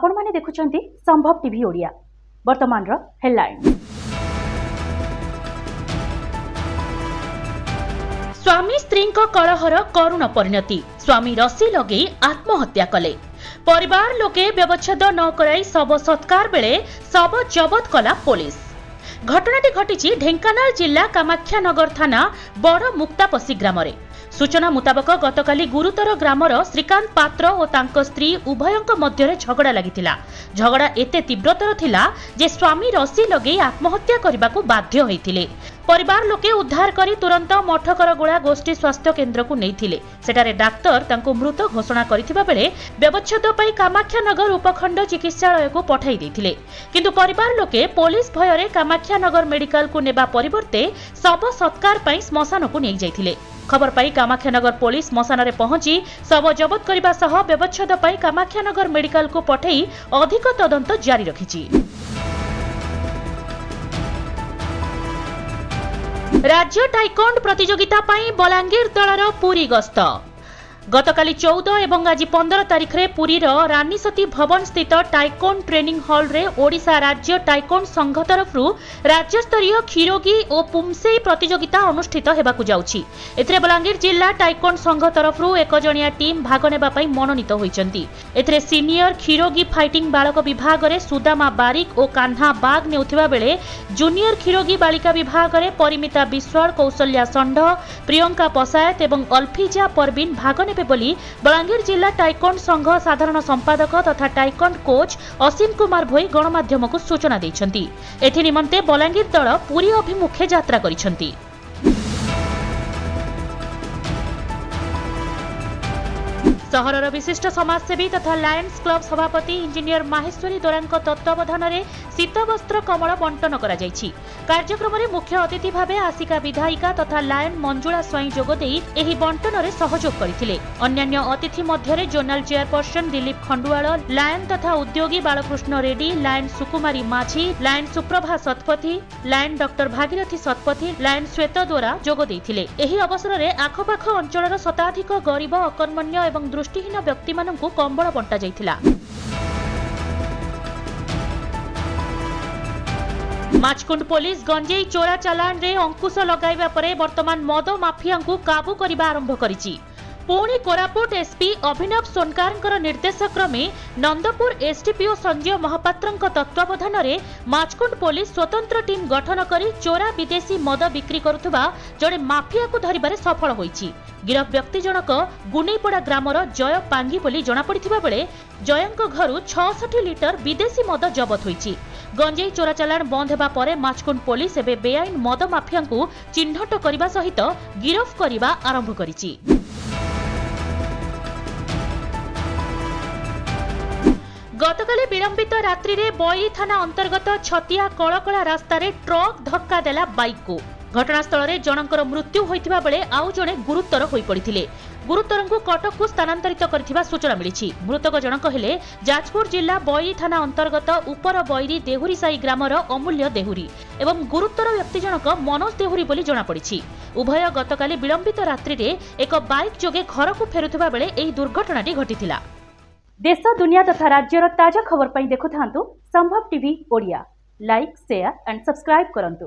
आपण माने देखुचंती संभव टीवी ओडिया। वर्तमान रो हेडलाइन। स्वामी स्त्री कलहर करुण परिणति। स्वामी रसी लगे आत्महत्या कले। परिवार लोके व्यवच्छेद न कराई शव सत्कार बेले शव जबत कला पुलिस। घटनाटी घटी ढेंकानाल जिला कामाख्यानगर थाना बड़ मुक्तापसी ग्राम। सूचना मुताबक गतकाली गुरुतर ग्रामर श्रीकांत पात्र और तांको स्त्री उभयंक मध्य झगड़ा लगिथिला। झगड़ा एते तीव्रतर थिला जे स्वामी रसी लगे आत्महत्या करने को बाध्य होइथिले। परिवार लोके उद्धार करी तुरंत मठकरगोला गोष्ठी स्वास्थ्य केन्द्र को नैथिले। सेठारे डाक्तर तांको मृत घोषणा करिथिबा बेले व्यवच्छेद पई कामाख्यानगर उपखंड चिकित्सालय को पठाई दैथिले। किंतु परिवार लोके पुलिस भयरे कामाख्यानगर मेडिकल को नेबा परिवर्ते शव सत्कार पई श्मशान को नै जाइथिले। खबर पाई कामाख्यानगर पुलिस श्मशान रे पहुंची शव जबत करबा सह व्यवच्छेद पई कामाख्यानगर मेडिकल को पठाई अधिक तदंत जारी रखिछि। राज्य टाइकोंड प्रतियोगिता पाई बलांगीर दलर पुरी गस्त। गतकाली 14 एवं आज 15 तारिख रे पुरीर रानीसती भवन स्थित टाइकोंड ट्रेनिंग हॉल रे ओडिशा राज्य टाइकोंड संघ तरफरु राज्य स्तरीय खिरोगी और पुमसेई प्रतियोगिता अनुष्ठित हेबाकु जाउछि। एथरे बलांगीर जिला टाइकोंड संघ तरफरु एक जणिया टीम भाग नेबा पई मनोनीत होइचंती। एथरे सीनियर खिरोगी फाइटिंग बालक विभाग रे सुदामा बारिक और कान्हा बाग नेउथिबा बेले जूनियर खिरोगी बालिका विभाग रे परिमिता विश्वाल, कौशल्या षंढ, प्रियंका पसायत एवं अल्फिजा परवीन भाग बोली बलांगीर जिला टाइकोंड संघ साधारण संपादक तथा टाइकोंड कोच असीम कुमार भोई गणमाध्यम को सूचना देइछंती। एथि निमंते बलांगीर दल पुरी अभिमुखे यात्रा करिछंती। सहरर विशिष्ट समाजसेवी तथा लायंस क्लब सभापति इंजीनियर माहेश्वरी दोरांक तत्वावधान में शीत वस्त्र कमल बंटन करा जायछि। कार्यक्रम में मुख्य अतिथि भावे आसिका विधायिका तथा लायन मंजुला स्वाई जोगदे एही बंटन में सहयोग करथिले। अन्यान्य अतिथि मध्य zonal chairperson Dilip Khandual, lion तथा उद्योगी Balakrishna Reddy, lion Sukumari Majhi, lion Suprabha Satpathy, lion doctor Bhagirathi Satpathy, lion Shwet द्वारा जोग देथिले। एही अवसर में आखपाख अंचल शताधिक गरीब, अकर्मण्य एवं दृष्टिहीन व्यक्ति मानकु कंबल बंटा जाइथिला। माचकुंड पुलिस गंजेई चोरा चालान रे अंकुश लगाइबा परे वर्तमान मद माफिया को काबू करबा आरंभ करिछि। पुणी कोरापुट एसपी अभिनव सोनकार निर्देश क्रमे नंदपुर एसडीपीओ संजय महापात्र तत्वावधान में माचकुंड पुलिस स्वतंत्र टीम गठन करी चोरा विदेशी मद बिक्री करुवा जड़े माफिया को धरबारे सफल होइछि। गिरफ व्यक्ति जनक गुनेईपड़ा ग्रामर जय पांगी बोली जनापड़ा बेले जयंक घरू 66 लिटर विदेशी मद जबत होइछि। गंजेई चोरा चालान बंद हेबा परे माचकुंड पुलिस एबे बेआईन मद माफिया को चिन्हट करबा सहित गिरफ करबा आरंभ करिछि। गतकाली विलंबित रात्रि रे बई थाना अंतर्गत छतिया कलकला रास्ता रे ट्रक धक्का देला बाइक को। घटनास्थल रे जनकर मृत्यु होइथिबा बेले आउ जणे गुरुतर होई पड़िथिले। गुरुतर को कटक को स्थानांतरित करथिबा सूचना मिलिछि। मृतक जनक हेले जाजपुर जिला बई थाना अंतर्गत उपर बईरी देहुरी साई ग्रामर अमूल्य देहुरी एवं गुरुतर व्यक्ति जनक मनोज देहुरी बोली जना पड़िछि। उभय गतकाली विलंबित रात्रि रे एक बाइक जोगे घर को फेरुथिबा बेले एही दुर्घटनाटी घटिथिला। देश दुनिया तथा राज्यर ताजा खबर पाई देखुथांतु संभव TV Odia. Like, share and subscribe करंतु।